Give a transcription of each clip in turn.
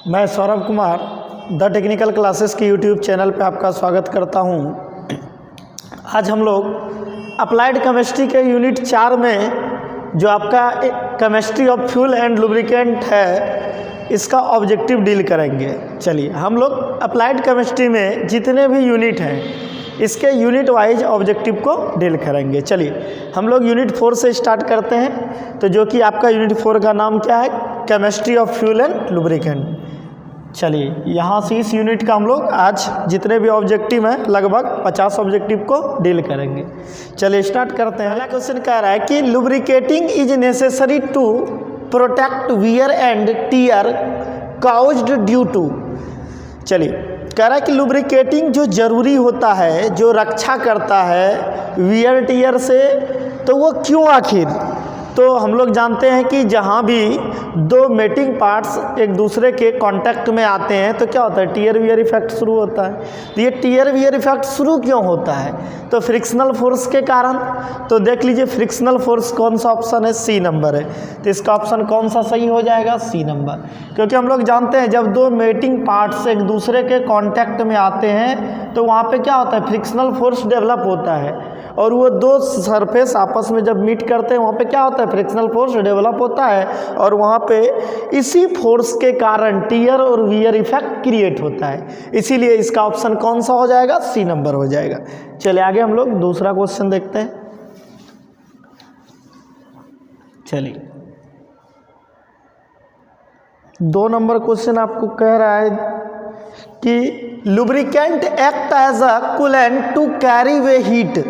मैं Saurabh Kumar the technical classes की YouTube channel पे आपका स्वागत करता हूँ। आज हम लोग अप्लाइड केमिस्ट्री के यूनिट 4 में जो आपका chemistry of fuel and lubricant है, इसका ऑब्जेक्टिव डील करेंगे। चलिए, हम लोग अप्लाइड केमिस्ट्री में जितने भी यूनिट हैं इसके यूनिट वाइज ऑब्जेक्टिव को डील करेंगे। चलिए, हम लोग यूनिट 4 से स्टार्ट करते हैं। तो जो कि आपका यूनिट 4 का नाम क्या है? Chemistry of fuel and lubricant. चलिए, यहाँ से इस यूनिट का हम लोग आज जितने भी ऑब्जेक्टिव हैं लगभग 50 ऑब्जेक्टिव को डील करेंगे। चलिए स्टार्ट करते हैं। पहला क्वेश्चन कह रहा है कि lubricating is necessary to protect wear and tear caused due to. चलिए, कह रहा है कि लुब्रिकेटिंग जो ज़रूरी होता है, जो रक्षा करता है वियर टीयर से, तो वो क्यों आखिर? तो हम लोग जानते हैं कि जहाँ भी दो मेटिंग पार्ट्स एक दूसरे के कांटेक्ट में आते हैं तो क्या होता है? टीयर वियर इफेक्ट शुरू होता है। तो ये टीयर वियर इफेक्ट शुरू क्यों होता है? तो फ्रिक्शनल फोर्स के कारण। तो देख लीजिए, फ्रिक्शनल फोर्स कौन सा ऑप्शन है? सी नंबर है। तो इसका ऑप्शन कौन सा सही हो जाएगा? C number. क्योंकि हम लोग जानते हैं जब दो मेटिंग पार्ट्स एक दूसरे के कॉन्टैक्ट में आते हैं तो वहाँ पर क्या होता है? फ्रिक्शनल फोर्स डेवलप होता है। और वो दो सरफेस आपस में जब मीट करते हैं वहाँ पे क्या होता है? फ्रिक्शनल फोर्स डेवलप होता है। और वहाँ पे इसी फोर्स के कारण टीयर और वियर इफेक्ट क्रिएट होता है। इसीलिए इसका ऑप्शन कौन सा हो जाएगा? सी नंबर हो जाएगा। चलिए आगे हम लोग दूसरा क्वेश्चन देखते हैं। चलिए, 2 नंबर क्वेश्चन आपको कह रहा है कि lubricant act as a coolant to carry away heat.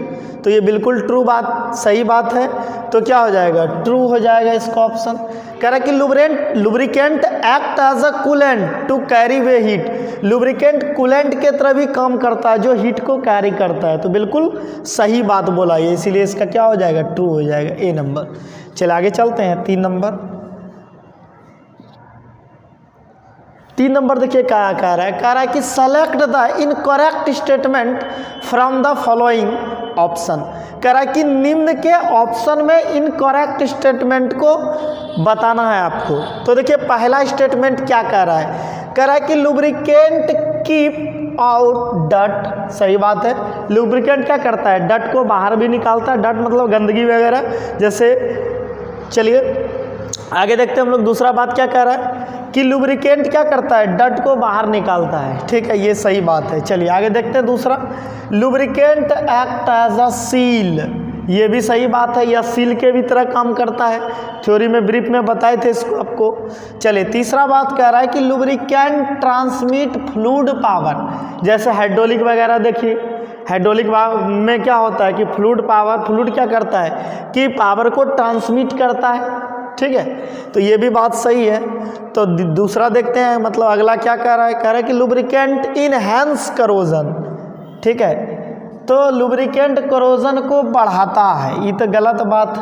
तो ये बिल्कुल ट्रू बात, सही बात है। तो क्या हो जाएगा? ट्रू हो जाएगा इसका ऑप्शन। कह रहा है कि lubricant act as a coolant to carry away heat. Lubricant coolant के तरह भी काम करता है जो हीट को कैरी करता है। तो बिल्कुल सही बात बोला ये, इसीलिए इसका क्या हो जाएगा? ट्रू हो जाएगा, ए नंबर। चलिए आगे चलते हैं। 3 नंबर। 3 नंबर देखिए क्या कह रहा है। कह रहा है कि select the incorrect statement from the following option. कह रहा है कि निम्न के ऑप्शन में इनकरेक्ट स्टेटमेंट को बताना है आपको। तो देखिए, पहला स्टेटमेंट क्या कह रहा है? कह रहा है कि लुब्रिकेंट कीप आउट डट। सही बात है। लुब्रिकेंट क्या करता है? डट को बाहर भी निकालता है। डट मतलब गंदगी वगैरह जैसे। चलिए आगे देखते हैं हम लोग। दूसरा बात क्या कह रहा है कि लुब्रिकेंट क्या करता है? डट को बाहर निकालता है। ठीक है, ये सही बात है। चलिए आगे देखते हैं दूसरा। Lubricant act as a seal. ये भी सही बात है, या सील के भी तरह काम करता है। थ्योरी में ब्रीफ में बताए थे इसको आपको। चलिए तीसरा बात कह रहा है कि लुब्रिकेंट ट्रांसमिट फ्लूइड पावर। जैसे हाइड्रोलिक वगैरह देखिए, हाइड्रोलिक में क्या होता है कि फ्लूइड क्या करता है कि पावर को ट्रांसमिट करता है। ठीक है, तो ये भी बात सही है। तो दूसरा देखते हैं, मतलब अगला क्या कह रहा है? कह रहा है कि लुब्रिकेंट इनहैंस करोजन। ठीक है, तो लुब्रिकेंट करोजन को बढ़ाता है, ये तो गलत बात।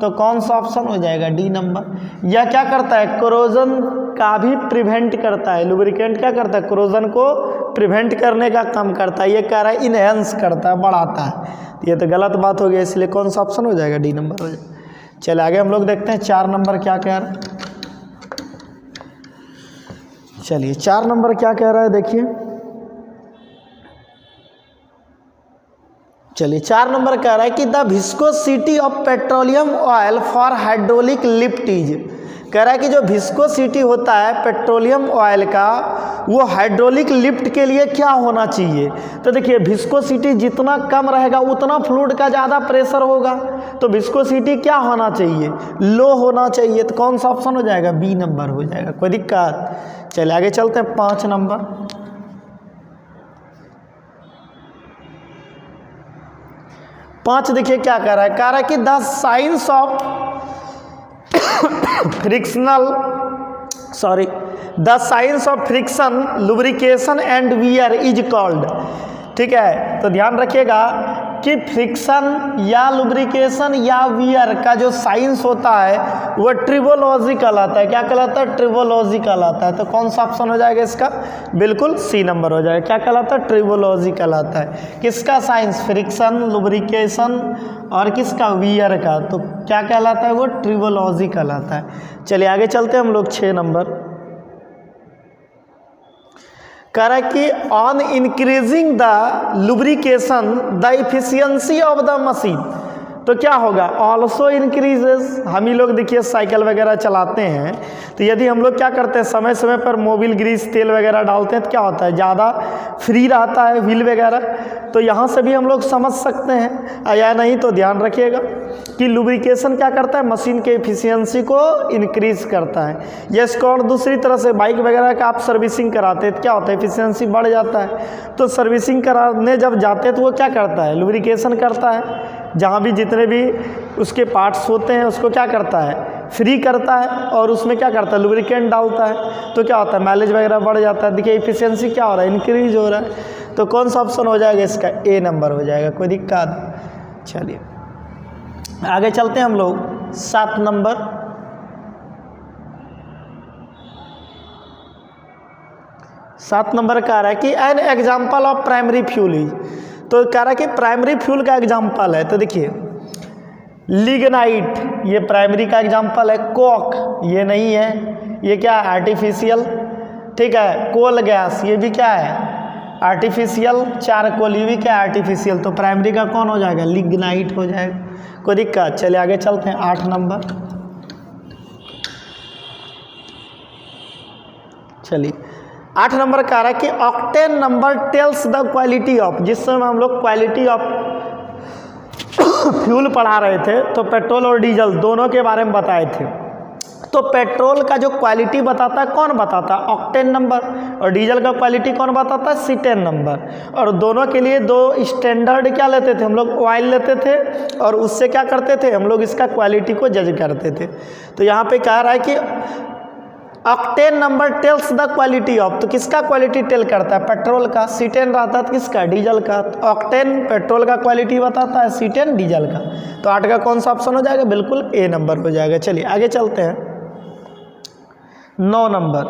तो कौन सा ऑप्शन हो जाएगा? D number. यह क्या करता है? करोजन का भी प्रिवेंट करता है। लुब्रिकेंट क्या करता है? करोजन को प्रिवेंट करने का काम करता है। ये कह रहा है इनहैंस करता है, बढ़ाता है। ये तो गलत बात हो गई, इसलिए कौन सा ऑप्शन हो जाएगा? डी नंबर हो जाएगा। चलिए आगे हम लोग देखते हैं 4 नंबर क्या कह रहा है। चलिए 4 नंबर क्या कह रहा है देखिए। चलिए 4 नंबर कह रहा है कि the viscosity of petroleum oil for hydraulic lift is. कह रहा है कि जो विस्कोसिटी होता है पेट्रोलियम ऑयल का, वो हाइड्रोलिक लिफ्ट के लिए क्या होना चाहिए? तो देखिए, विस्कोसिटी जितना कम रहेगा उतना फ्लूइड का ज़्यादा प्रेशर होगा। तो विस्कोसिटी क्या होना चाहिए? लो होना चाहिए। तो कौन सा ऑप्शन हो जाएगा? बी नंबर हो जाएगा। कोई दिक्कत? चलिए आगे चलते हैं। 5 नंबर। 5 देखिए क्या कह रहा है। कह रहा है कि the science of the science of friction lubrication and wear is called. ठीक है, तो ध्यान रखिएगा कि फ्रिक्शन या लुब्रिकेशन या वियर का जो साइंस होता है वो ट्रिबोलॉजी कहलाता है। क्या कहलाता है? ट्रिबोलॉजी कहलाता है। तो कौन सा ऑप्शन हो जाएगा इसका? बिल्कुल सी नंबर हो जाएगा। क्या कहलाता है? ट्रिबोलॉजी कहलाता है। किसका साइंस? फ्रिक्शन, लुब्रिकेशन और किसका? वियर का। तो क्या कहलाता है? वो ट्रिबोलॉजी कहलाता है। चलिए आगे चलते हैं हम लोग 6 नंबर। कह रहा है कि on increasing the lubrication the efficiency of the machine, तो क्या होगा, ऑल्सो इंक्रीजेस। हम ही लोग देखिए साइकिल वगैरह चलाते हैं, तो यदि हम लोग क्या करते हैं, समय समय पर मोबिल ग्रीस तेल वगैरह डालते हैं, तो क्या होता है, ज़्यादा फ्री रहता है व्हील वगैरह। तो यहाँ से भी हम लोग समझ सकते हैं, या नहीं तो ध्यान रखिएगा कि लुब्रिकेशन क्या करता है, मशीन के एफिशिएंसी को इंक्रीज करता है। ये इसको और दूसरी तरह से बाइक वगैरह का आप सर्विसिंग कराते हैं तो क्या होता है, एफिशिएंसी बढ़ जाता है। तो सर्विसिंग कराने जब जाते हैं तो वो क्या करता है, लुब्रिकेशन करता है, जहाँ भी जितने भी उसके पार्ट्स होते हैं उसको क्या करता है, फ्री करता है, और उसमें क्या करता है, लुब्रिकेंट डालता है। तो क्या होता है, माइलेज वगैरह बढ़ जाता है। देखिए एफिशिएंसी क्या हो रहा है, इंक्रीज हो रहा है। तो कौन सा ऑप्शन हो जाएगा इसका, ए नंबर हो जाएगा, कोई दिक्कत। चलिए आगे चलते हैं हम लोग 7 नंबर। सात नंबर कह रहा है कि an example of primary fuel is, तो कह रहा है कि प्राइमरी फ्यूल का एग्जाम्पल है। तो देखिए लिग्नाइट ये प्राइमरी का एग्जाम्पल है, कोक ये नहीं है, ये क्या है, आर्टिफिशियल, ठीक है। कोल गैस ये भी क्या है, आर्टिफिशियल। चारकोल ये भी क्या है, आर्टिफिशियल। तो प्राइमरी का कौन हो जाएगा, लिग्नाइट हो जाएगा, कोई दिक्कत। चलिए आगे चलते हैं 8 नंबर। चलिए 8 नंबर कह रहा है कि octane number tells the quality of, जिस समय हम लोग क्वालिटी ऑफ फ्यूल पढ़ा रहे थे तो पेट्रोल और डीजल दोनों के बारे में बताए थे। तो पेट्रोल का जो क्वालिटी बताता है कौन बताता है, ऑक्टेन नंबर, और डीजल का क्वालिटी कौन बताता है, सीटेन नंबर। और दोनों के लिए 2 स्टैंडर्ड क्या लेते थे हम लोग, ऑयल लेते थे, और उससे क्या करते थे हम लोग, इसका क्वालिटी को जज करते थे। तो यहाँ पे कह रहा है कि octane number tells the quality of, तो किसका क्वालिटी टेल करता है, पेट्रोल का। सीटेन रहता है किसका, डीजल का। तो ऑक्टेन पेट्रोल का क्वालिटी बताता है, सीटेन डीजल का। तो 8 का कौन सा ऑप्शन हो जाएगा, बिल्कुल ए नंबर हो जाएगा। चलिए आगे चलते हैं 9 नंबर।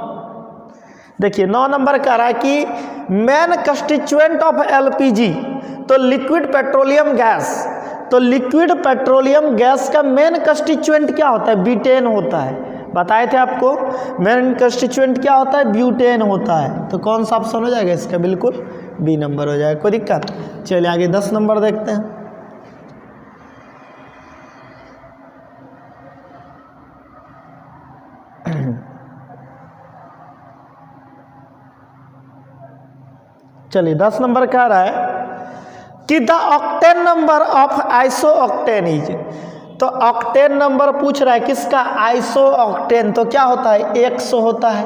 देखिए 9 नंबर कह रहा है कि मेन कंस्टिट्यूएंट ऑफ एलपीजी, तो लिक्विड पेट्रोलियम गैस, तो लिक्विड पेट्रोलियम गैस का मेन कंस्टिट्यूएंट क्या होता है, ब्यूटेन होता है। बताए थे आपको मेन कंस्टिट्यूएंट क्या होता है, ब्यूटेन होता है। तो कौन सा ऑप्शन हो जाएगा इसका, बिल्कुल बी नंबर हो जाएगा, कोई दिक्कत। चलिए आगे 10 नंबर देखते हैं। चलिए 10 नंबर कह रहा है कि the octane number of iso octane is, तो ऑक्टेन नंबर पूछ रहा है किसका, आइसो ऑक्टेन। तो क्या होता है, 100 होता है,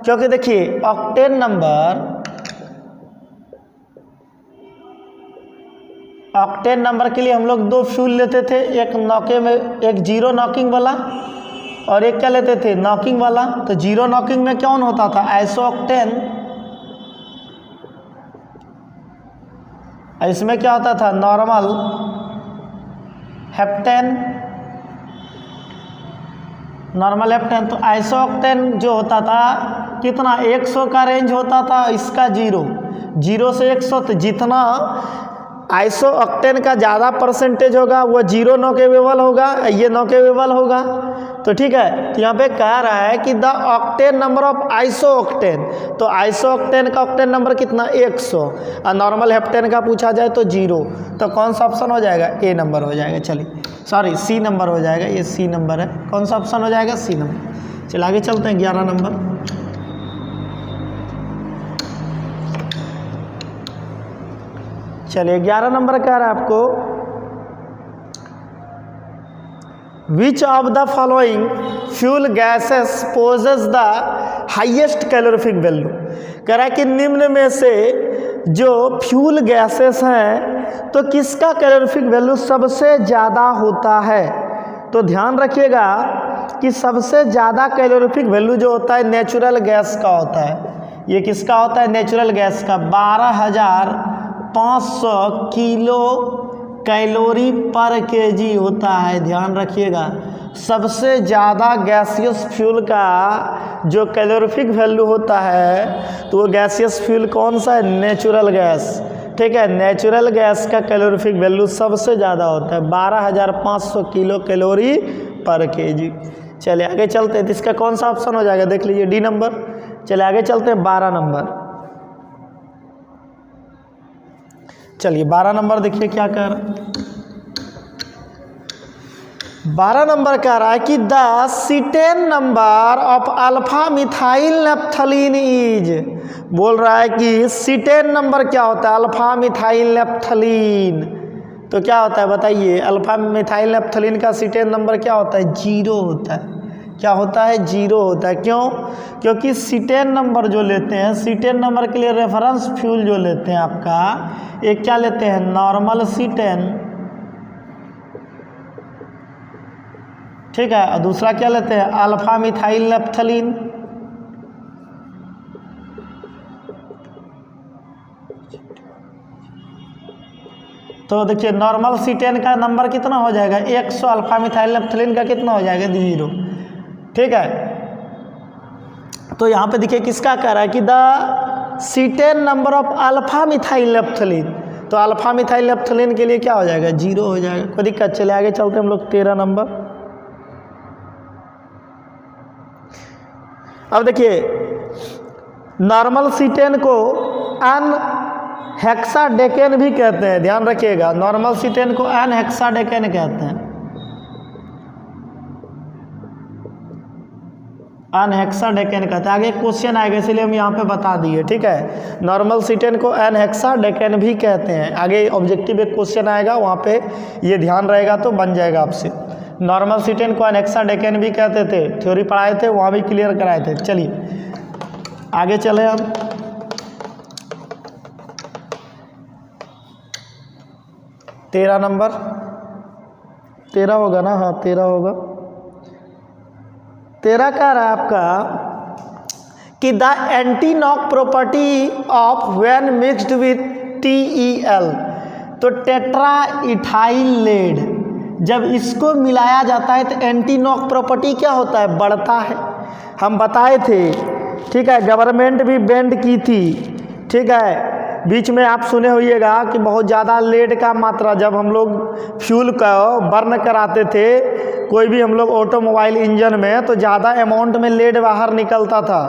क्योंकि देखिए ऑक्टेन नंबर के लिए हम लोग 2 फ्यूल लेते थे, एक नॉके में, एक जीरो नॉकिंग वाला और एक क्या लेते थे, नॉकिंग वाला। तो जीरो नॉकिंग में कौन होता था, आइसो ऑक्टेन, इसमें क्या होता था, नॉर्मल हेप्टेन, नॉर्मल हेप्टेन। तो आइसो ऑक्टेन जो होता था कितना, 100 का रेंज होता था, इसका 0 से 100। तो जितना आइसो ऑक्टेन का ज़्यादा परसेंटेज होगा वो 0 नॉकेबल होगा, ये नॉकेबल होगा। तो ठीक है, तो यहाँ पे कह रहा है कि the octane number of iso octane, तो आइसो ऑक्टेन का ऑक्टेन नंबर कितना, 100, और नॉर्मल हेप्टेन का पूछा जाए तो 0। तो कौन सा ऑप्शन हो जाएगा, ए नंबर हो जाएगा। चलिए सॉरी सी नंबर हो जाएगा, ये सी नंबर है। कौन सा ऑप्शन हो जाएगा, सी नंबर। चलिए आगे चलते हैं 11 नंबर। चलिए 11 नंबर कह रहा है आपको, which of the following fuel gases possess the highest calorific value, कह रहा है कि निम्न में से जो फ्यूल गैसेस हैं तो किसका कैलोरीफिक वैल्यू सबसे ज़्यादा होता है। तो ध्यान रखिएगा कि सबसे ज़्यादा कैलोरीफिक वैल्यू जो होता है नेचुरल गैस का होता है। ये किसका होता है, नेचुरल गैस का। 12,500 किलो कैलोरी पर केजी होता है, ध्यान रखिएगा। सबसे ज़्यादा गैसियस फ्यूल का जो कैलोरीफिक वैल्यू होता है तो वो गैसियस फ्यूल कौन सा है, नेचुरल गैस। ठीक है, नेचुरल गैस का कैलोरीफिक वैल्यू सबसे ज़्यादा होता है, 12,500 किलो कैलोरी पर केजी। चलिए आगे चलते हैं, तो इसका कौन सा ऑप्शन हो जाएगा, देख लीजिए डी नंबर। चलिए आगे चलते हैं 12 नंबर। चलिए 12 नंबर देखिए क्या कह रहा है। 12 नंबर कह रहा है कि the cetane number of alpha methyl naphthalene is, बोल रहा है कि सीटेन नंबर क्या होता है, अल्फा मिथाइल नेप्थलीन। तो क्या होता है बताइए, अल्फा मिथाइल नेप्थलीन का सीटेन नंबर क्या होता है, 0 होता है। क्या होता है, 0 होता है। क्यों? क्योंकि सीटेन नंबर जो लेते हैं, सीटेन नंबर के लिए रेफरेंस फ्यूल जो लेते हैं आपका, एक क्या लेते हैं, नॉर्मल सीटेन, ठीक है, और दूसरा क्या लेते हैं, अल्फा मिथाइल नेप्थलीन। तो देखिए नॉर्मल सीटेन का नंबर कितना हो जाएगा, 100, अल्फा मिथाइल नेप्थलीन का कितना हो जाएगा, 0, ठीक है। तो यहाँ पे देखिए किसका कह रहा है कि the cetane number of alpha methyl naphthalene, तो अल्फा मिथाइल नेप्थलीन के लिए क्या हो जाएगा, 0 हो जाएगा, कोई दिक्कत। चले आगे चलते हम लोग 13 नंबर। अब देखिए नॉर्मल सीटेन को एन हेक्साडेकेन भी कहते हैं, ध्यान रखिएगा, नॉर्मल सीटेन को एन हेक्साडेकेन कहते हैं, एन हेक्साडेकेन कहते हैं। आगे क्वेश्चन आएगा इसलिए हम यहाँ पे बता दिए, ठीक है। नॉर्मल सीटेन को एन हेक्साडेकेन भी कहते हैं, आगे ऑब्जेक्टिव एक क्वेश्चन आएगा वहाँ पे ये ध्यान रहेगा तो बन जाएगा आपसे। नॉर्मल सीटेन को एन हेक्साडेकेन भी कहते थे, थ्योरी पढ़ाए थे वहाँ भी क्लियर कराए थे। चलिए आगे चले हम। तेरह नंबर, 13 होगा ना, हाँ 13 होगा। 13 कह रहा है आपका कि the anti knock property of when mixed with TeL, तो टेट्रा इथाइल लेड, जब इसको मिलाया जाता है तो एंटी नॉक प्रॉपर्टी क्या होता है, बढ़ता है। हम बताए थे, ठीक है, गवर्नमेंट भी बैंड की थी, ठीक है। बीच में आप सुने होइएगा कि बहुत ज़्यादा लेड का मात्रा, जब हम लोग फ्यूल का बर्न कराते थे कोई भी हम लोग ऑटोमोबाइल इंजन में, तो ज़्यादा अमाउंट में लेड बाहर निकलता था।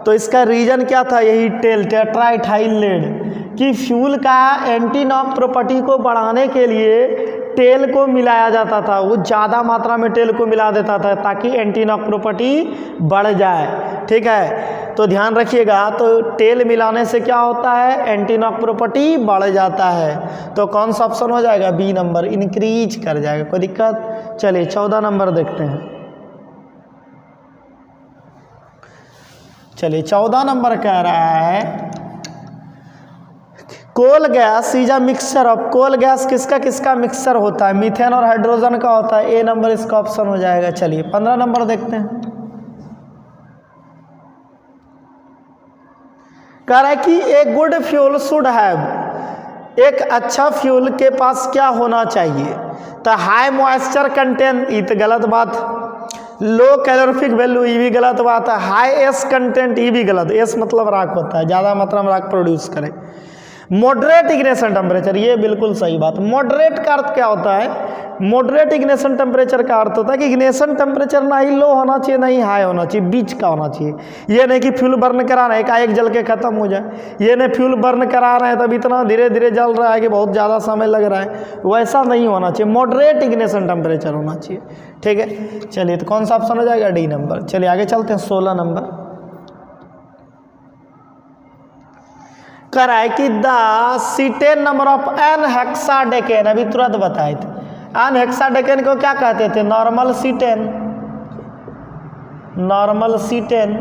तो इसका रीज़न क्या था, यही टेट्रा इथाइल लेड, कि फ्यूल का एंटी नॉक प्रॉपर्टी को बढ़ाने के लिए तेल को मिलाया जाता था, वो ज़्यादा मात्रा में तेल को मिला देता था ताकि एंटी नॉक प्रॉपर्टी बढ़ जाए, ठीक है। तो ध्यान रखिएगा, तो तेल मिलाने से क्या होता है, एंटी नॉक प्रॉपर्टी बढ़ जाता है। तो कौन सा ऑप्शन हो जाएगा, बी नंबर, इंक्रीज कर जाएगा, कोई दिक्कत। चलिए 14 नंबर देखते हैं। चलिए 14 नंबर कह रहा है coal gas is a mixture of, coal gas किसका किसका मिक्सचर होता है, मीथेन और हाइड्रोजन का होता है, ए नंबर इसका ऑप्शन हो जाएगा। चलिए 15 नंबर देखते हैं। कह रहा है कि a good fuel should have, एक अच्छा फ्यूल के पास क्या होना चाहिए, तो हाई मॉइस्चर कंटेंट, ये तो गलत बात, लो कैलोरीफिक वैल्यू, ये भी गलत बात है, हाई एस कंटेंट, ये भी गलत, एस मतलब राख होता है, ज़्यादा मात्रा में राख प्रोड्यूस करे, मॉडरेट इग्निशन टेम्परेचर, ये बिल्कुल सही बात। मॉडरेट का अर्थ क्या होता है, मॉडरेट इग्निशन टेम्परेचर का अर्थ होता है कि इग्निशन टेम्परेचर ना ही लो होना चाहिए ना ही हाई होना चाहिए, बीच का होना चाहिए। ये नहीं कि फ्यूल बर्न करा रहे हैं एकाएक जल के ख़त्म हो जाए, ये नहीं फ्यूल बर्न करा रहे हैं तब इतना धीरे धीरे जल रहा है कि बहुत ज़्यादा समय लग रहा है, वैसा नहीं होना चाहिए, मॉडरेट इग्निशन टेम्परेचर होना चाहिए, ठीक है। चलिए तो कौन सा ऑप्शन हो जाएगा, डी नंबर। चलिए आगे चलते हैं 16 नंबर। कराए कि the cetane number of an hexadecane, अभी तुरंत बताए थे, एन हेक्साडेकेन को क्या कहते थे, normal cetane, normal cetane,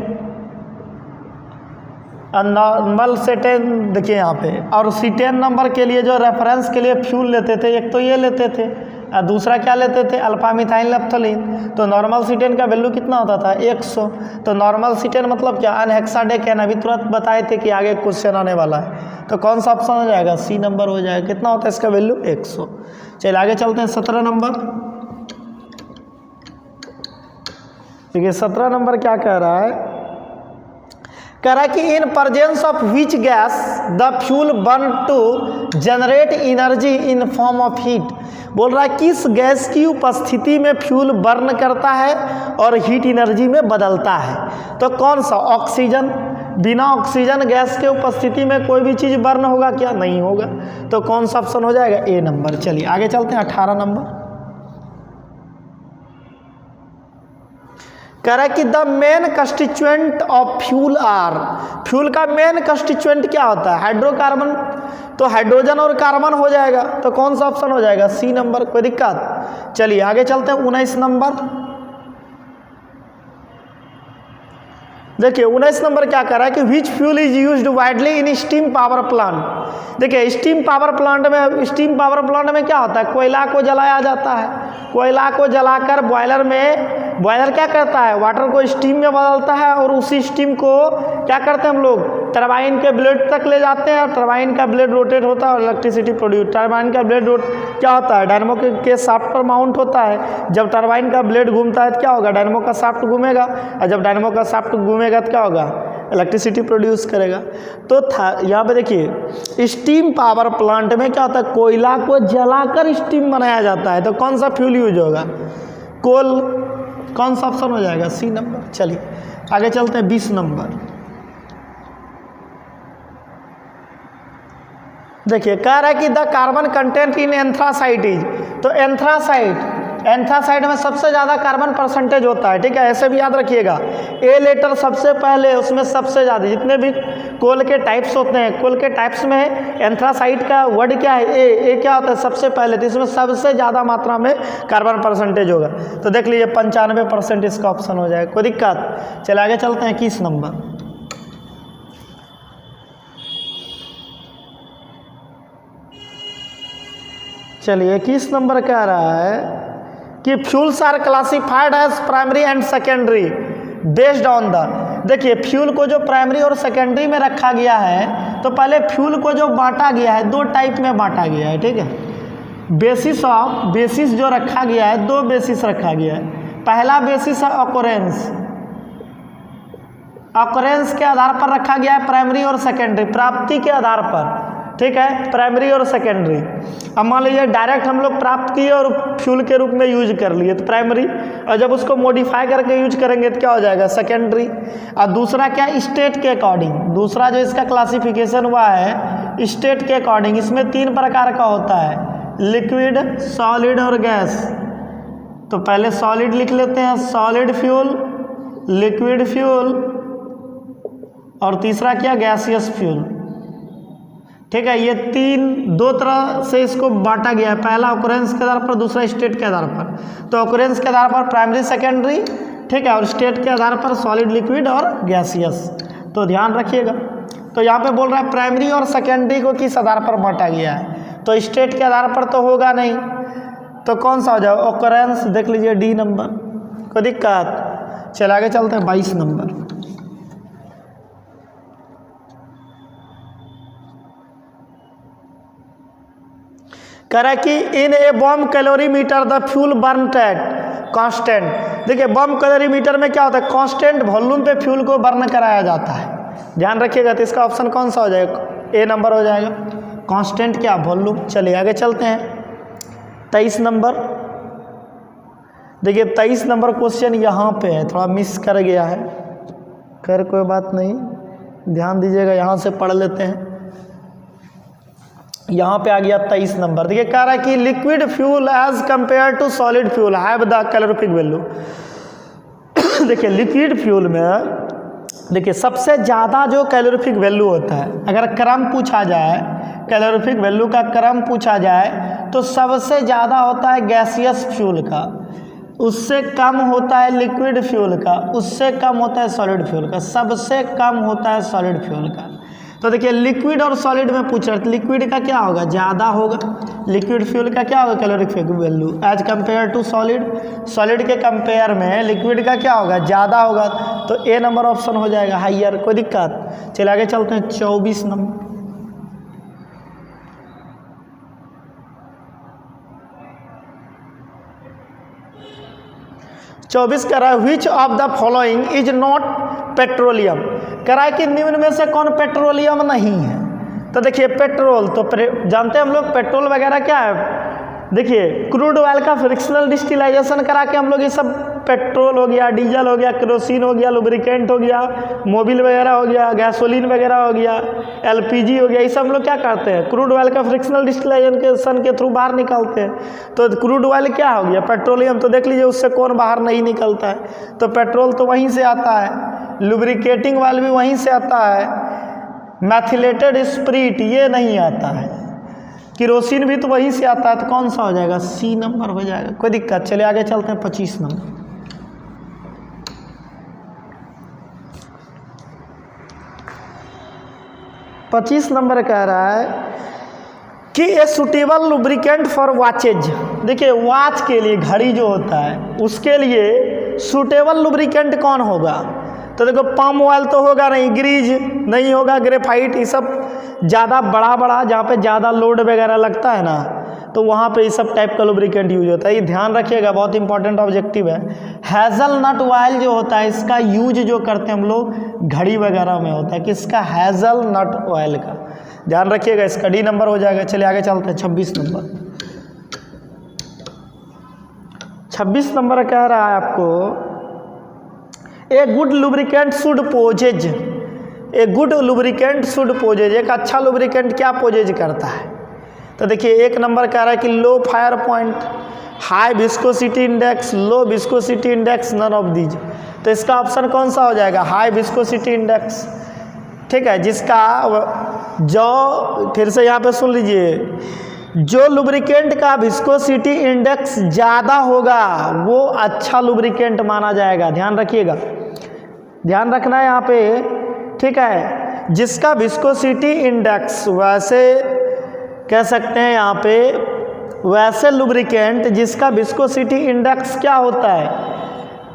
normal cetane देखिए यहाँ पे। और सीटेन नंबर के लिए जो रेफरेंस के लिए फ्यूल लेते थे, एक तो ये लेते थे और दूसरा क्या लेते थे, अल्फा मिथाइल नेप्थलीन। तो नॉर्मल सीटेन का वैल्यू कितना होता था, 100। तो नॉर्मल सीटेन मतलब क्या, एन हेक्साडेकेन, अभी तुरंत बताए थे कि आगे क्वेश्चन आने वाला है। तो कौन सा ऑप्शन हो जाएगा, सी नंबर हो जाएगा। कितना होता है इसका वैल्यू, 100। चलिए आगे चलते हैं 17 नंबर। देखिए 17 नंबर क्या कह रहा है, कह रहा है कि in presence of which gas the fuel burn to generate energy in form of heat, बोल रहा है किस गैस की उपस्थिति में फ्यूल बर्न करता है और हीट एनर्जी में बदलता है। तो कौन सा, ऑक्सीजन, बिना ऑक्सीजन गैस के उपस्थिति में कोई भी चीज़ बर्न होगा क्या? नहीं होगा। तो कौन सा ऑप्शन हो जाएगा? ए नंबर। चलिए आगे चलते हैं 18 नंबर। कह रहा है कि the main constituent of fuel are, fuel का मेन कंस्टिट्यूएंट क्या होता है? हाइड्रोकार्बन। तो हाइड्रोजन और कार्बन हो जाएगा। तो कौन सा ऑप्शन हो जाएगा? C number. कोई दिक्कत? चलिए आगे चलते हैं 19 नंबर। देखिए 19 नंबर क्या कर रहा है कि which fuel is used widely in steam power plant. देखिए स्टीम पावर प्लांट में क्या होता है? कोयला को जलाया जाता है। कोयला को जलाकर बॉयलर में, बॉयलर क्या करता है? वाटर को स्टीम में बदलता है और उसी स्टीम को क्या करते हैं हम लोग? टरबाइन के ब्लेड तक ले जाते हैं। टरबाइन का ब्लेड रोटेट होता है और इलेक्ट्रिसिटी प्रोड्यूस। टरबाइन का ब्लेड क्या होता है? डायनेमो के शाफ्ट पर माउंट होता है। जब टरबाइन का ब्लेड घूमता है तो क्या होगा? डायनेमो का शाफ्ट घूमेगा, और जब डायनेमो का शाफ्ट घूमेगा तो क्या होगा? इलेक्ट्रिसिटी प्रोड्यूस करेगा। तो यहाँ पे देखिए स्टीम पावर प्लांट में क्या होता है? कोयला को जलाकर स्टीम बनाया जाता है। तो कौन सा फ्यूल यूज होगा? कोल। कौन सा ऑप्शन हो जाएगा? C number. चलिए आगे चलते हैं 20 नंबर। देखिए कह रहा है कि the carbon content in anthracite is. तो एंथ्रासाइट में सबसे ज़्यादा कार्बन परसेंटेज होता है। ठीक है, ऐसे भी याद रखिएगा। ए लेटर सबसे पहले, उसमें सबसे ज़्यादा जितने भी कोल के टाइप्स होते हैं, कोल के टाइप्स में एंथ्रासाइट का वर्ड क्या है? ए क्या होता है? सबसे पहले। तो इसमें सबसे ज़्यादा मात्रा में कार्बन परसेंटेज होगा। तो देख लीजिए 95% इसका ऑप्शन हो जाएगा। कोई दिक्कत? चलिए आगे चलते हैं 21 नंबर। चलिए 21 नंबर कह रहा है कि fuels are classified as primary and secondary based on the. देखिए फ्यूल को जो प्राइमरी और सेकेंडरी में रखा गया है, तो पहले फ्यूल को जो बांटा गया है 2 टाइप में बांटा गया है। ठीक है, बेसिस जो रखा गया है, 2 बेसिस रखा गया है। पहला बेसिस है ऑकरेंस के आधार पर रखा गया है प्राइमरी और सेकेंडरी, प्राप्ति के आधार पर। ठीक है, प्राइमरी और सेकेंडरी। अब मान लीजिए डायरेक्ट हम लोग प्राप्त किए और फ्यूल के रूप में यूज कर लिए तो प्राइमरी, और जब उसको मॉडिफाई करके यूज करेंगे तो क्या हो जाएगा? सेकेंडरी। और दूसरा क्या? स्टेट के अकॉर्डिंग। दूसरा जो इसका क्लासिफिकेशन हुआ है स्टेट के अकॉर्डिंग, इसमें 3 प्रकार का होता है, लिक्विड, सॉलिड और गैस। तो पहले सॉलिड लिख लेते हैं, सॉलिड फ्यूल, लिक्विड फ्यूल, और तीसरा क्या? Gaseous fuel. ठीक है, ये 2 तरह से इसको बांटा गया है। पहला ऑकरेंस के आधार पर, दूसरा स्टेट के आधार पर। तो ऑकरेंस के आधार पर प्राइमरी, सेकेंडरी, ठीक है, और स्टेट के आधार पर सॉलिड, लिक्विड और गैसियस। तो ध्यान रखिएगा। तो यहाँ पे बोल रहा है प्राइमरी और सेकेंडरी को किस आधार पर बांटा गया है? तो स्टेट के आधार पर तो होगा नहीं, तो कौन सा हो जाएगा? ऑकरेंस। देख लीजिए डी नंबर। कोई दिक्कत? चल आगे चलते हैं 22 नंबर। कह रहा है कि in a bomb calorimeter the fuel burn at constant. देखिए बॉम्ब कैलोरीमीटर में क्या होता है? कांस्टेंट वॉल्यूम पे फ्यूल को बर्न कराया जाता है। ध्यान रखिएगा। तो इसका ऑप्शन कौन सा हो जाएगा? ए नंबर हो जाएगा। कांस्टेंट क्या? वॉल्यूम। चलिए आगे चलते हैं 23 नंबर। देखिए 23 नंबर क्वेश्चन यहाँ पे है, थोड़ा मिस कर गया है, खैर कोई बात नहीं, ध्यान दीजिएगा। यहाँ से पढ़ लेते हैं। यहाँ पे आ गया 23 नंबर। देखिए कह रहा है कि liquid fuel as compare to solid fuel have the calorific value. देखिए लिक्विड फ्यूल में देखिए सबसे ज़्यादा जो कैलोरीफिक वैल्यू होता है, अगर क्रम पूछा जाए, कैलोरीफिक वैल्यू का क्रम पूछा जाए, तो सबसे ज़्यादा होता है गैसियस फ्यूल का, उससे कम होता है लिक्विड फ्यूल का, उससे कम होता है सॉलिड फ्यूल का, सबसे कम होता है सॉलिड फ्यूल का। तो देखिए लिक्विड और सॉलिड में पूछ रहे, लिक्विड का क्या होगा? ज़्यादा होगा। लिक्विड फ्यूल का क्या होगा? Calorific value as compare to solid. Solid के कंपेयर में लिक्विड का क्या होगा? ज़्यादा होगा। तो ए नंबर ऑप्शन हो जाएगा, हाइयर। कोई दिक्कत? चलिए आगे चलते हैं 24 नंबर। कह रहा है विच of the following is not petroleum. कह रहा है कि निम्न में से कौन पेट्रोलियम नहीं है। तो देखिए पेट्रोल तो जानते हैं हम लोग, पेट्रोल वगैरह क्या है, देखिए क्रूड ऑयल का फ्रिक्शनल डिस्टिलाइजेशन करा के हम लोग ये सब पेट्रोल हो गया, डीजल हो गया, केरोसिन हो गया, लुब्रिकेंट हो गया, मोबिल वगैरह हो गया, गैसोलीन वगैरह हो गया, एलपीजी हो गया, ये सब हम लोग क्या करते हैं, क्रूड ऑयल का फ्रिक्शनल डिस्टिलेशन के थ्रू बाहर निकालते हैं। तो क्रूड ऑयल क्या हो गया, पेट्रोलियम, तो देख लीजिए उससे कौन बाहर नहीं निकलता है, तो पेट्रोल तो वहीं से आता है, लुब्रिकेटिंग ऑयल भी वहीं से आता है, मैथिलेटेड स्प्रिट ये नहीं आता है, केरोसिन भी तो वहीं से आता है, तो कौन सा हो जाएगा, सी नंबर हो जाएगा। कोई दिक्कत, चलिए आगे चलते हैं 25 नंबर। 25 नंबर कह रहा है कि a suitable lubricant for watches. देखिए वॉच के लिए, घड़ी जो होता है उसके लिए सुटेबल लुब्रिकेंट कौन होगा, तो देखो पाम ऑयल तो होगा नहीं, ग्रीज नहीं होगा, ग्रेफाइट, ये सब ज़्यादा बड़ा जहाँ पे ज़्यादा लोड वगैरह लगता है ना, तो वहाँ पे इस सब टाइप का लुब्रिकेंट यूज होता है, ये ध्यान रखिएगा, बहुत इंपॉर्टेंट ऑब्जेक्टिव है। हेज़लनट ऑयल जो होता है इसका यूज जो करते हैं हम लोग घड़ी वगैरह में होता है, किसका, हेज़लनट ऑयल का, ध्यान रखिएगा, इसका डी नंबर हो जाएगा। चलिए आगे चलते हैं 26 नंबर। 26 नंबर कह रहा है आपको a good lubricant should possess, a good lubricant should possess, एक अच्छा लुब्रिकेंट क्या पोजेज करता है, तो देखिए एक नंबर कह रहा है कि low fire point, high viscosity index, low viscosity index, none of these, तो इसका ऑप्शन कौन सा हो जाएगा, हाई विस्कोसिटी इंडेक्स, ठीक है, जिसका जो फिर से यहाँ पे सुन लीजिए, जो लुब्रिकेंट का विस्कोसिटी इंडेक्स ज़्यादा होगा वो अच्छा लुब्रिकेंट माना जाएगा, ध्यान रखिएगा, ध्यान रखना है यहाँ पे, ठीक है, जिसका विस्कोसिटी इंडेक्स, वैसे कह सकते हैं यहाँ पे, वैसे लुब्रिकेंट जिसका विस्कोसिटी इंडेक्स क्या होता है,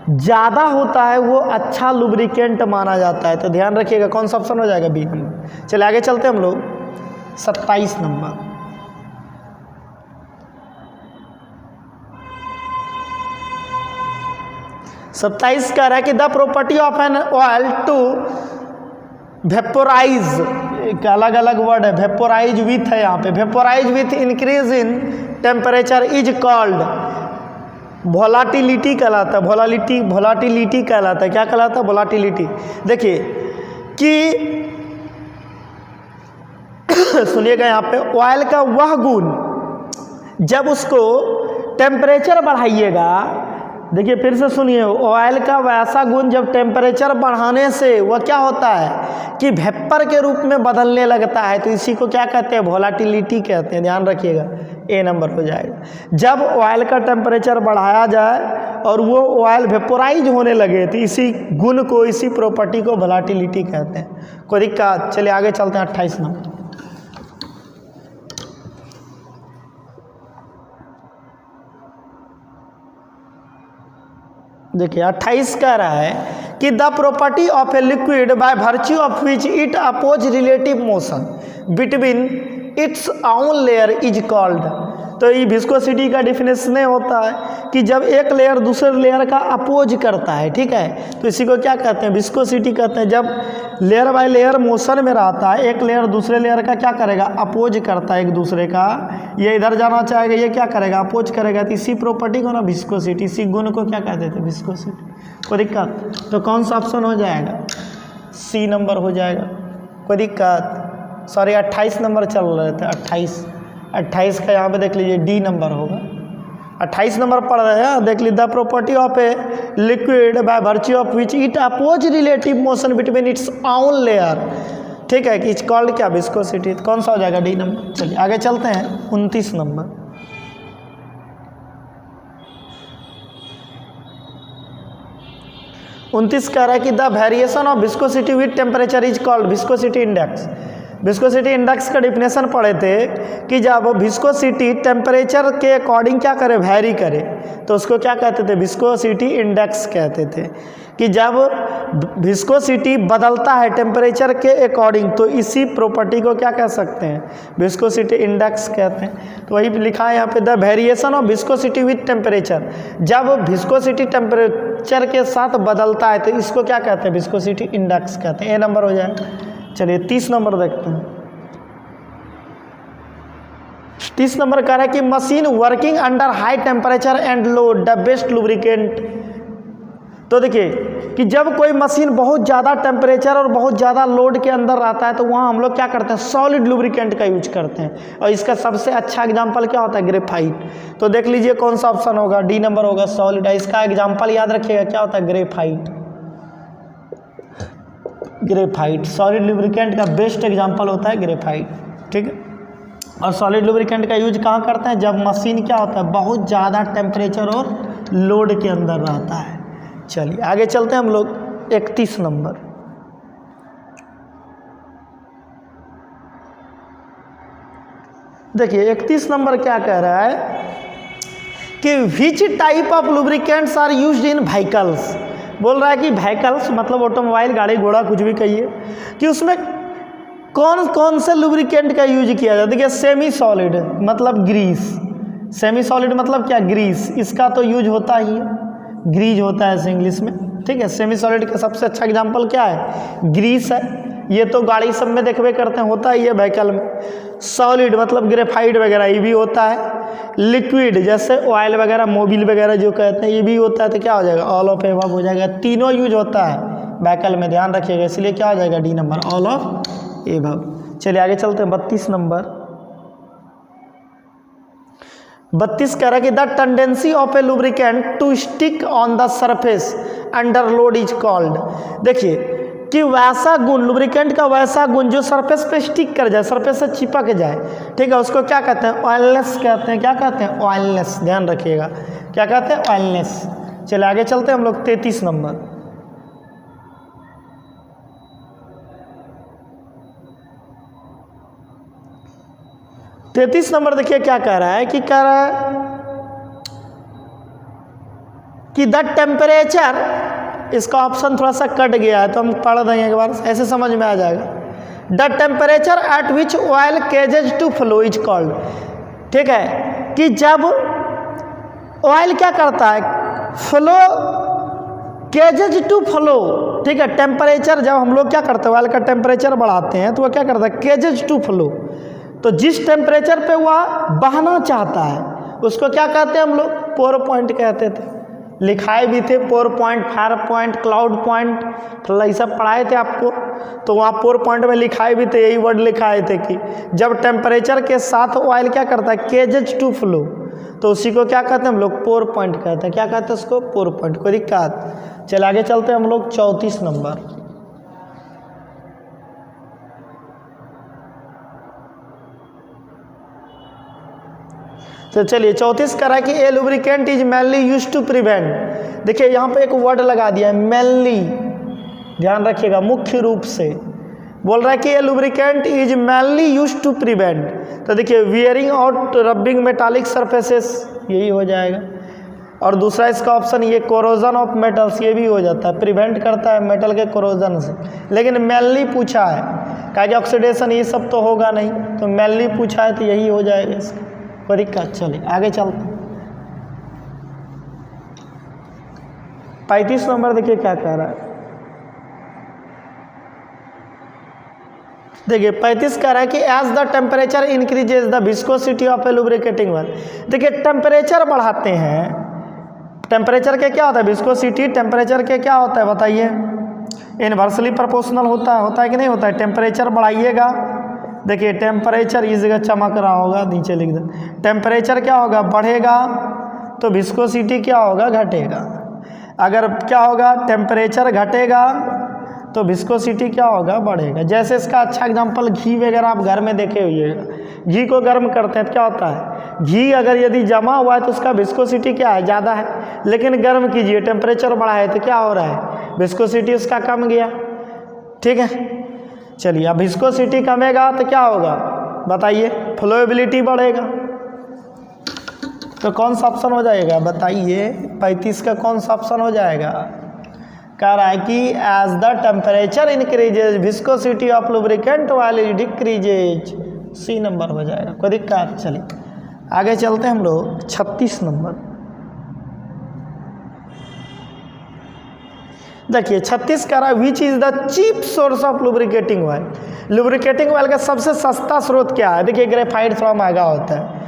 ज़्यादा होता है, वो अच्छा लुब्रिकेंट माना जाता है, तो ध्यान रखिएगा कौन सा ऑप्शन हो जाएगा, बी नंबर। चलिए आगे चलते हैं हम लोग 27 नंबर। 27 कह रहा है कि the property of an oil to vaporise, अलग अलग वर्ड है, वेपोराइज विथ है यहाँ पे, vaporise with increase in temperature is called volatility कहलाता है, वोलाटिलिटी कहलाता है, क्या कहलाता है, वोलाटिलिटी। देखिए कि सुनिएगा यहाँ पे, ऑयल का वह गुण जब उसको टेम्परेचर बढ़ाइएगा, देखिए फिर से सुनिए, ऑयल का वैसा गुण जब टेम्परेचर बढ़ाने से वह क्या होता है कि वेपर के रूप में बदलने लगता है, तो इसी को क्या कहते हैं, वोलाटिलिटी कहते हैं, ध्यान रखिएगा, ए नंबर हो जाएगा। जब ऑयल का टेम्परेचर बढ़ाया जाए और वो ऑयल वेपोराइज होने लगे, तो इसी गुण को, इसी प्रॉपर्टी को वोलाटिलिटी कहते हैं। कोई दिक्कत, चलिए आगे चलते हैं 28 नंबर। देखिए 28 कह रहा है कि the property of a liquid by virtue of which it oppose relative motion between its own layer is called, तो ये विस्कोसिटी का डिफिनेशन होता है कि जब एक लेयर दूसरे लेयर का अपोज करता है, ठीक है, तो इसी को क्या कहते हैं, विस्कोसिटी कहते हैं। जब लेयर बाय लेयर मोशन में रहता है, एक लेयर दूसरे लेयर का क्या करेगा, अपोज करता है एक दूसरे का, ये इधर जाना चाहेगा, ये क्या करेगा, अपोज करेगा, तो इसी प्रॉपर्टी को ना विस्कोसिटी, इसी गुण को क्या कहते थे, विस्कोसिटी। कोई दिक्कत, तो कौन सा ऑप्शन हो जाएगा, सी नंबर हो जाएगा। कोई दिक्कत, सॉरी 28 नंबर चल रहे थे, 28 का यहाँ पे देख लीजिए डी नंबर होगा। 28 नंबर पढ़ रहे हैं, देख लीजिए, the property of a liquid by virtue of which it oppose relative motion between its own layer, ठीक है, कि इट्स कॉल्ड क्या, विस्कोसिटी, कौन सा हो जाएगा, डी नंबर। चलिए आगे चलते हैं 29 नंबर। 29 कह रहा है कि the variation of viscosity with temperature is called viscosity index. Viscosity index का डिफिनेशन पढ़े थे कि जब विस्कोसिटी टेम्परेचर के अकॉर्डिंग क्या करे, वैरी करे, तो उसको क्या कहते थे, विस्कोसिटी इंडेक्स कहते थे। कि जब विस्कोसिटी बदलता है टेम्परेचर के अकॉर्डिंग, तो इसी प्रॉपर्टी को क्या कह सकते हैं, विस्कोसिटी इंडेक्स कहते हैं। तो वही लिखा है यहाँ पे, the variation of viscosity with temperature, जब विस्कोसिटी टेम्परेचर के साथ बदलता है तो इसको क्या कहते हैं, विस्कोसिटी इंडेक्स कहते हैं। ए नंबर हो जाए। चलिए 30 नंबर देखते हैं। 30 नंबर कह रहा है कि machine working under high temperature and low the best lubricant तो देखिए कि जब कोई मशीन बहुत ज़्यादा टेम्परेचर और बहुत ज़्यादा लोड के अंदर रहता है तो वहाँ हम लोग क्या करते हैं, सॉलिड लुब्रिकेंट का यूज करते हैं। और इसका सबसे अच्छा एग्जांपल क्या होता है, ग्रेफाइट। तो देख लीजिए कौन सा ऑप्शन होगा, डी नंबर होगा, सॉलिड। इसका एग्जाम्पल याद रखिएगा, क्या होता है, ग्रेफाइट। ग्रेफाइट सॉलिड लुब्रिकेंट का बेस्ट एग्जाम्पल होता है ग्रेफाइट, ठीक है। और सॉलिड लुब्रिकेंट का यूज कहाँ करते हैं, जब मशीन क्या होता है, बहुत ज़्यादा टेम्परेचर और लोड के अंदर रहता है। चलिए आगे चलते हैं हम लोग 31 नंबर। देखिए 31 नंबर क्या कह रहा है कि which type of lubricants are used in vehicles. बोल रहा है कि व्हीकल्स मतलब ऑटोमोबाइल, गाड़ी घोड़ा कुछ भी कहिए, कि उसमें कौन कौन से लुब्रिकेंट का यूज किया जाता है। देखिए सेमी सॉलिड मतलब ग्रीस, सेमी सॉलिड मतलब क्या, ग्रीस, इसका तो यूज होता ही है, ग्रीज होता है इसे इंग्लिश में, ठीक है। सेमी सॉलिड का सबसे अच्छा एग्जांपल क्या है, ग्रीस है। ये तो गाड़ी सब में देखबे करते हैं, होता ही है व्हीकल में। सॉलिड मतलब ग्रेफाइट वगैरह, ये भी होता है। लिक्विड जैसे ऑयल वगैरह, मोबिल वगैरह जो कहते हैं, ये भी होता है। तो क्या हो जाएगा, ऑल ऑफ एबव हो जाएगा। तीनों यूज होता है व्हीकल में, ध्यान रखिएगा, इसलिए क्या हो जाएगा, D number, all of above. चलिए आगे चलते हैं 32 नंबर। 32 कह रहा है कि the tendency of a lubricant to stick on the surface under load is called. देखिए कि वैसा गुण, लुब्रिकेंट का वैसा गुण जो सरफेस पे स्टिक कर जाए, सरफेस से चिपक जाए, ठीक है, उसको क्या कहते हैं, ऑयलनेस कहते हैं। क्या कहते हैं, ऑयलनेस, ध्यान रखिएगा, क्या कहते हैं, ऑयलनेस। चलिए आगे चलते हैं हम लोग 33 नंबर। तैतीस नंबर देखिए क्या कह रहा है, कि कह रहा है कि द टेम्परेचर, इसका ऑप्शन थोड़ा सा कट गया है तो हम पढ़ देंगे एक बार, ऐसे समझ में आ जाएगा। The temperature at which oil ceases to flow is called, ठीक है, कि जब ऑयल क्या करता है, फ्लो, केजेज टू फ्लो, ठीक है, टेम्परेचर जब हम लोग क्या करते हैं, ऑयल का टेम्परेचर बढ़ाते हैं तो वह क्या करता है, केजेज टू फ्लो। तो जिस टेम्परेचर पे वह बहना चाहता है उसको क्या कहते हैं हम लोग, पोर पॉइंट कहते थे। लिखाए भी थे pour point, fire point, cloud point, तो ये सब पढ़ाए थे आपको। तो वहाँ पोर पॉइंट में लिखाए भी थे, यही वर्ड लिखाए थे कि जब टेम्परेचर के साथ ऑयल क्या करता है, केजेज टू फ्लो, तो उसी को क्या कहते हैं हम लोग, पोर पॉइंट कहते हैं। क्या कहते हैं उसको, पोर पॉइंट। कोई दिक्कत। चल आगे चलते हैं हम लोग 34 नंबर। तो चलिए 34 कह रहा है कि a lubricant is mainly use to prevent. देखिए यहाँ पे एक वर्ड लगा दिया है, मेनली, ध्यान रखिएगा, मुख्य रूप से। बोल रहा है कि a lubricant is mainly use to prevent. तो देखिए वियरिंग और रबिंग मेटालिक सरफेसेस, यही हो जाएगा। और दूसरा इसका ऑप्शन ये कोरोजन ऑफ मेटल्स, ये भी हो जाता है, प्रिवेंट करता है मेटल के कोरोजन से। लेकिन मेनली पूछा है, कहा कि ऑक्सीडेशन ये सब तो होगा नहीं, तो मेनली पूछा है तो यही हो जाएगा इसका, कोई दिक्कत। चलिए आगे चलते। 35 नंबर देखिए क्या कह रहा है। देखिए 35 कह रहा है कि as the temperature increases the viscosity of a lubricating oil. देखिए टेम्परेचर बढ़ाते हैं, टेम्परेचर के क्या होता है, विस्कोसिटी टेम्परेचर के क्या होता है बताइए, इनवर्सली प्रोपोर्शनल होता है कि नहीं होता है। टेम्परेचर बढ़ाइएगा, देखिए टेम्परेचर इस जगह चमक रहा होगा, नीचे लिख दे, टेम्परेचर क्या होगा, बढ़ेगा तो विस्कोसिटी क्या होगा, घटेगा। अगर क्या होगा, टेम्परेचर घटेगा तो विस्कोसिटी क्या होगा, बढ़ेगा। जैसे इसका अच्छा एग्जांपल घी वगैरह आप घर में देखे होइएगा, घी को गर्म करते हैं तो क्या होता है, घी अगर यदि जमा हुआ है तो उसका विस्कोसिटी क्या है, ज़्यादा है। लेकिन गर्म कीजिए, टेम्परेचर बढ़ा है तो क्या हो रहा है, विस्कोसिटी उसका कम गया, ठीक है। चलिए अब विस्कोसिटी कमेगा तो क्या होगा बताइए, फ्लोएबिलिटी बढ़ेगा। तो कौन सा ऑप्शन हो जाएगा बताइए, 35 का कौन सा ऑप्शन हो जाएगा। कह रहा है कि as the temperature increases viscosity of lubricant oil decreases, C number हो जाएगा, कोई दिक्कत। चलिए आगे चलते हैं हम लोग 36 नंबर। देखिए 36 कह रहा है which is the cheap source of lubricating oil. Lubricating oil का सबसे सस्ता स्रोत क्या है। देखिए ग्रेफाइट थोड़ा महंगा होता है,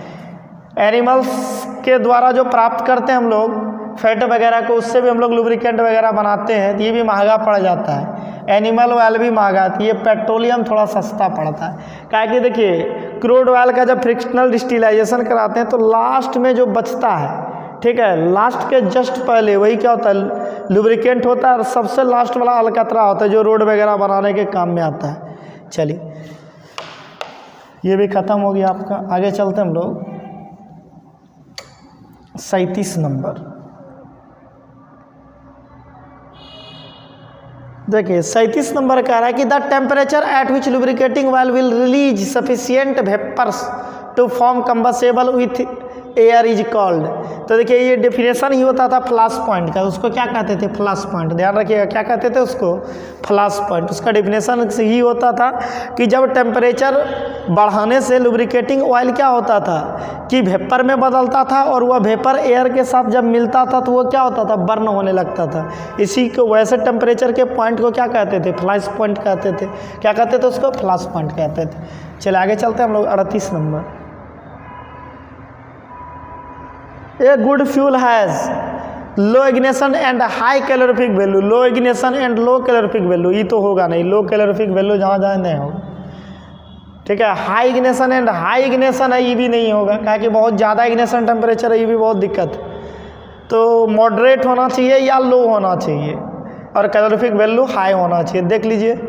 एनिमल्स के द्वारा जो प्राप्त करते हैं हम लोग, फैट वगैरह को, उससे भी हम लोग लुब्रिकेंट वगैरह बनाते हैं, तो ये भी महंगा पड़ जाता है। एनिमल ऑयल भी महंगा, तो ये पेट्रोलियम थोड़ा सस्ता पड़ता है। क्या कि देखिए क्रूड ऑयल का जब फ्रिक्शनल डिस्टिलाइजेशन कराते हैं तो लास्ट में जो बचता है, ठीक है, लास्ट के जस्ट पहले वही क्या होता है, लुब्रिकेंट होता है, और सबसे लास्ट वाला अलकतरा होता है जो रोड वगैरह बनाने के काम में आता है। चलिए ये भी ख़त्म हो गया आपका। आगे चलते हम लोग 37 नंबर। देखिए 37 नंबर कह रहा है कि the temperature at which lubricating oil will release sufficient vapours to form combustible with air is called. तो देखिए ये डेफिनेशन ही होता था फ्लैश पॉइंट का, उसको क्या कहते थे, फ्लैश पॉइंट। ध्यान रखिएगा क्या कहते थे उसको, फ्लैश पॉइंट। उसका डेफिनेशन ही होता था कि जब टेम्परेचर बढ़ाने से लुब्रिकेटिंग ऑयल क्या होता था कि वेपर में बदलता था, और वह वेपर एयर के साथ जब मिलता था तो वो क्या होता था, बर्न होने लगता था। इसी को वैसे टेम्परेचर के पॉइंट को क्या कहते थे, फ्लैश पॉइंट कहते थे। क्या कहते थे उसको, फ्लैश पॉइंट कहते थे। चलिए आगे चलते हैं हम लोग 38 number. A good fuel has low ignition and high calorific value. Low ignition and low calorific value, ये तो होगा नहीं, लो कैलोरीफिक वैल्यू जहाँ जहाँ नहीं होगा, ठीक है। High ignition and high ignition है, ये भी नहीं होगा, क्या कि बहुत ज़्यादा इग्निशन टेम्परेचर है, ये भी बहुत दिक्कत। तो मॉडरेट होना चाहिए या लो होना चाहिए, और कैलोरीफिक वैल्यू हाई होना चाहिए। देख लीजिए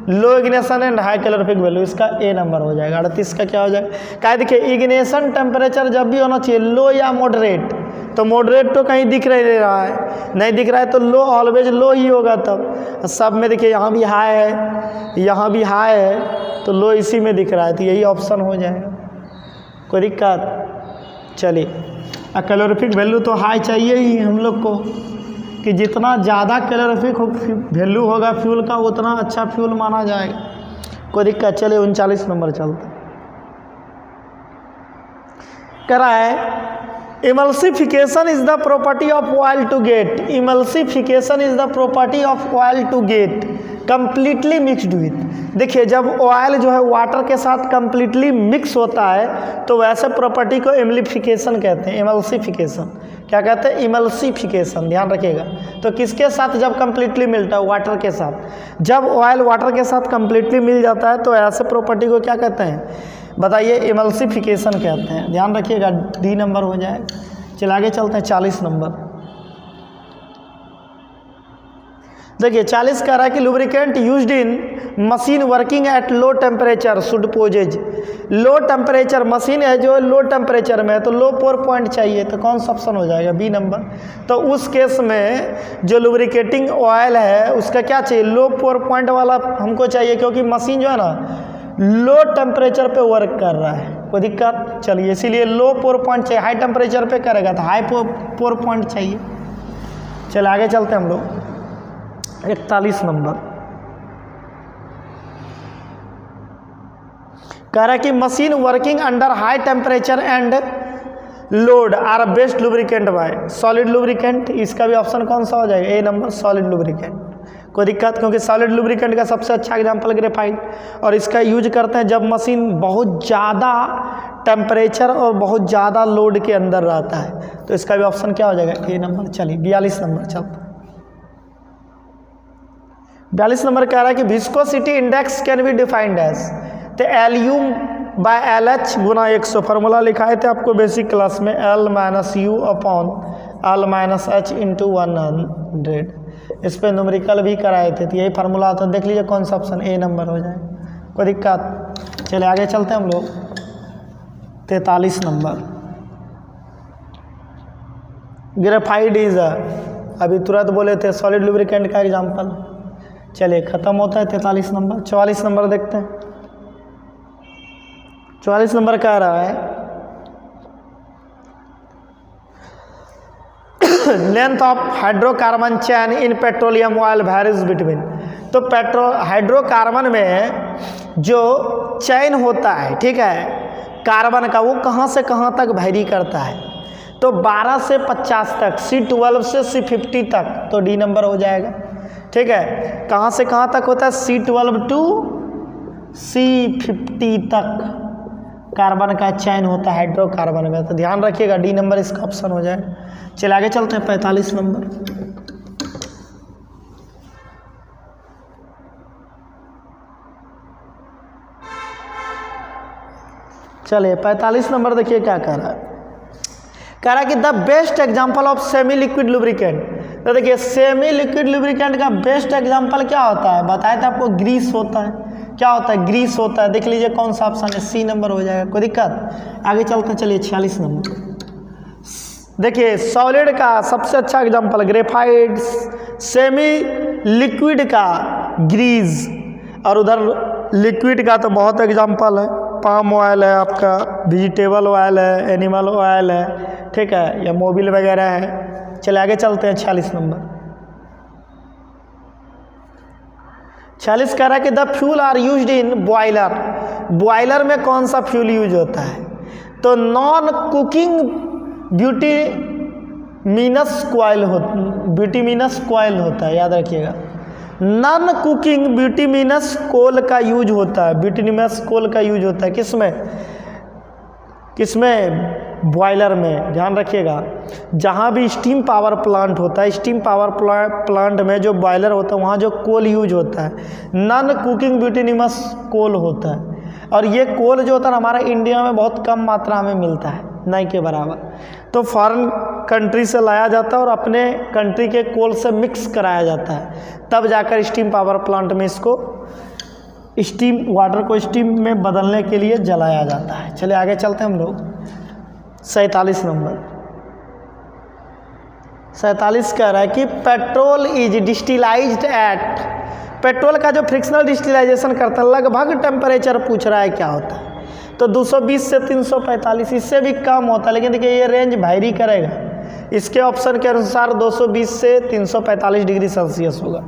low ignition and high calorific value, इसका ए नंबर हो जाएगा। 38 का क्या हो जाएगा, क्या देखिए इग्निशन टेम्परेचर जब भी होना चाहिए लो या मॉडरेट, तो मॉडरेट तो कहीं दिख नहीं रहा है, नहीं दिख रहा है तो लो, ऑलवेज लो ही होगा। तब सब में देखिए यहाँ भी हाई है, यहाँ भी हाई है, तो लो इसी में दिख रहा है, तो यही ऑप्शन हो जाएगा। कोई दिक्कत। चलिए कैलोरीफिक वैल्यू तो हाई चाहिए ही हम लोग को, कि जितना ज़्यादा कैलोरीफिक वैल्यू होगा फ्यूल का उतना अच्छा फ्यूल माना जाएगा। कोई दिक्कत। चले 39 नंबर चलते। कह रहा है emulsification is the property of oil to get. Emulsification is the property of oil to get completely mixed with. देखिए जब ऑयल जो है वाटर के साथ कंप्लीटली मिक्स होता है तो वैसे प्रॉपर्टी को इमल्सिफिकेशन कहते हैं। इमल्सिफिकेशन क्या कहते हैं, इमल्सिफिकेशन। ध्यान रखिएगा। तो किसके साथ जब कंप्लीटली मिलता है, वाटर के साथ। जब ऑयल वाटर के साथ कंप्लीटली मिल जाता है तो ऐसे प्रॉपर्टी को क्या कहते हैं, बताइए, इमल्सिफिकेशन कहते हैं। ध्यान रखिएगा, डी नंबर हो जाएगा। चलिए आगे चलते हैं 40 नंबर। देखिए 40 कह रहा है कि lubricant used in machine working at low temperature should possess. Low temperature machine है जो लो टेम्परेचर में है, तो लो पोर पॉइंट चाहिए, तो कौन सा ऑप्शन हो जाएगा, बी नंबर। तो उस केस में जो लुब्रिकेटिंग ऑयल है उसका क्या चाहिए, लो पोर पॉइंट वाला हमको चाहिए, क्योंकि मशीन जो है ना लो टेम्परेचर पे वर्क कर रहा है। कोई दिक्कत। चलिए इसीलिए लो पोर पॉइंट चाहिए। हाई टेम्परेचर पे करेगा तो हाई पोर पॉइंट चाहिए। चलिए आगे चलते हैं हम लोग 41 नंबर। कह रहा है कि machine working under high temperature and load are best lubricant by solid lubricant. इसका भी ऑप्शन कौन सा हो जाएगा, ए नंबर, सॉलिड लुब्रिकेंट। कोई दिक्कत, क्योंकि सॉलिड लुब्रिकेंट का सबसे अच्छा एग्जांपल ग्रेफाइट, और इसका यूज करते हैं जब मशीन बहुत ज़्यादा टेम्परेचर और बहुत ज़्यादा लोड के अंदर रहता है। तो इसका भी ऑप्शन क्या हो जाएगा, ए नंबर। चलिए 42 नंबर चलता है। 42 नंबर कह रहा है कि viscosity index can be defined as, तो LU बाय LH गुना 100 फार्मूला लिखाए थे आपको बेसिक क्लास में, L minus U upon L minus H into 100। इस पर न्यूमेरिकल भी कराए थे, तो यही फार्मूला होता है। देख लीजिए कौन सा ऑप्शन, ए नंबर हो जाए। कोई दिक्कत। चलिए आगे चलते हैं हम लोग 43 नंबर। ग्रेफाइट इज अभी तुरंत बोले थे सॉलिड लुब्रिकेंट का एग्जाम्पल। चलिए ख़त्म होता है 43 नंबर। 44 नंबर देखते हैं। 44 नंबर कह रहा है length of hydrocarbon chain in petroleum oil varies between. तो हाइड्रोकार्बन में जो चैन होता है, ठीक है, कार्बन का, वो कहाँ से कहाँ तक वैरी करता है, तो 12 से 50 तक, C12 से C50 तक, तो डी नंबर हो जाएगा। ठीक है, कहाँ से कहाँ तक होता है, C12 टू C50 तक, कार्बन का चयन होता है हाइड्रोकार्बन में, तो ध्यान रखिएगा डी नंबर इसका ऑप्शन हो जाएगा। चलिए आगे चलते हैं 45 नंबर। चलिए 45 नंबर देखिए क्या कह रहा है। कह रहा है कि the best example of semi liquid lubricant. तो देखिए सेमी लिक्विड लुब्रिकेंट का बेस्ट एग्जाम्पल क्या होता है, बताया था आपको, ग्रीस होता है। क्या होता है, ग्रीस होता है। देख लीजिए कौन सा ऑप्शन है, सी नंबर हो जाएगा, कोई दिक्कत। आगे चलते हैं, चलिए 46 नंबर। देखिए सॉलिड का सबसे अच्छा एग्जाम्पल ग्रेफाइट, सेमी लिक्विड का ग्रीस, और उधर लिक्विड का तो बहुत एग्जाम्पल है, पाम ऑयल है, आपका वेजिटेबल ऑयल है, एनिमल ऑयल है, ठीक है, या मोबिल वगैरह है। चले आगे चलते हैं 46 नंबर। 46 कह रहा है कि the fuel are used in boiler. Boiler में कौन सा फ्यूल यूज होता है, तो नॉन कुकिंग ब्यूटिमिनस कॉयल होता है, याद रखिएगा। नॉन कुकिंग ब्यूटिमिनस कोल का यूज होता है, ब्यूटिमिनस कोल का यूज होता है किसमें, बॉयलर में। ध्यान रखिएगा जहाँ भी स्टीम पावर प्लांट होता है, स्टीम पावर प्लांट में जो बॉयलर होता है वहाँ जो कोल यूज होता है नॉन कुकिंग ब्यूटिमिनस कोल होता है। और ये कोल जो होता है हमारा इंडिया में बहुत कम मात्रा में मिलता है, नहीं के बराबर, तो फॉरेन कंट्री से लाया जाता है और अपने कंट्री के कोल से मिक्स कराया जाता है, तब जाकर स्टीम पावर प्लांट में इसको स्टीम वाटर को स्टीम में बदलने के लिए जलाया जाता है। चलिए आगे चलते हैं हम लोग 47 नंबर। 47 कह रहा है कि पेट्रोल इज डिस्टिलाइज्ड एट, पेट्रोल का जो फ्रिक्शनल डिस्टिलाइजेशन करता है लगभग टेम्परेचर पूछ रहा है क्या होता है, तो 220 से 345, इससे भी कम होता है, लेकिन देखिए ये रेंज वायरी करेगा। इसके ऑप्शन के अनुसार 220 से 345 डिग्री सेल्सियस होगा।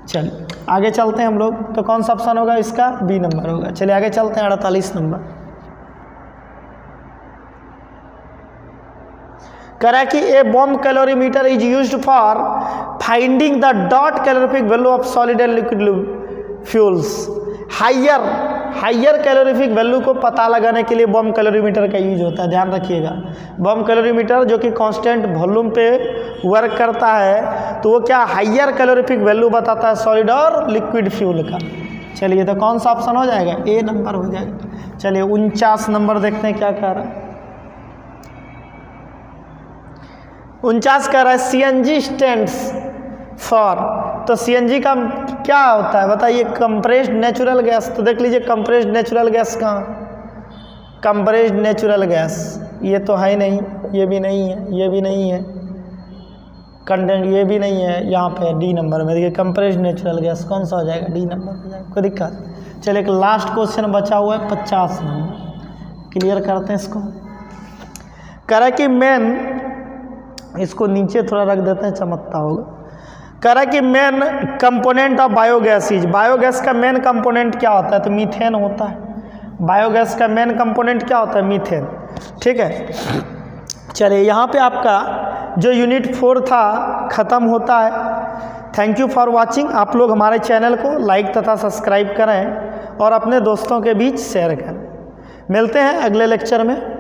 चलिए आगे चलते हैं हम लोग, तो कौन सा ऑप्शन होगा इसका, बी नंबर होगा। चलिए आगे चलते हैं 48 नंबर। कह रहा है कि a bomb calorimeter is used for finding the dot calorific value of solid and liquid fuels. Higher calorific value को पता लगाने के लिए बॉम्ब कैलोरीमीटर का यूज होता है, ध्यान रखिएगा। बॉम्ब कैलोरीमीटर जो कि कांस्टेंट वॉल्यूम पे वर्क करता है, तो वो क्या हाइयर कैलोरीफिक वैल्यू बताता है सॉलिड और लिक्विड फ्यूल का। चलिए तो कौन सा ऑप्शन हो जाएगा, ए नंबर हो जाएगा। चलिए 49 नंबर देखते हैं क्या कह रहा है। 49 कह रहा है CNG स्टैंड्स फॉर, तो CNG का क्या होता है बताइए, कंप्रेस्ड नेचुरल गैस। तो देख लीजिए कंप्रेस्ड नेचुरल गैस कहाँ, कंप्रेस्ड नेचुरल गैस ये तो है नहीं, ये भी नहीं है, ये भी नहीं है, कंटेंट ये भी नहीं है, यहाँ पे डी नंबर में देखिए कंप्रेस्ड नेचुरल गैस कौन सा हो जाएगा, डी नंबर हो जाएगा, कोई दिक्कत। चलिए एक लास्ट क्वेश्चन बचा हुआ है 50 नंबर, क्लियर करते हैं इसको। कह रहा है कि मेन, इसको नीचे थोड़ा रख देते हैं चमकता होगा। कह रहा है कि main component of biogas is, biogas का मेन कंपोनेंट क्या होता है, तो मीथेन होता है। बायोगैस का मेन कंपोनेंट क्या होता है, मीथेन, ठीक है। चलिए यहाँ पे आपका जो यूनिट 4 था ख़त्म होता है। Thank you for watching. आप लोग हमारे चैनल को लाइक तथा सब्सक्राइब करें और अपने दोस्तों के बीच शेयर करें। मिलते हैं अगले लेक्चर में।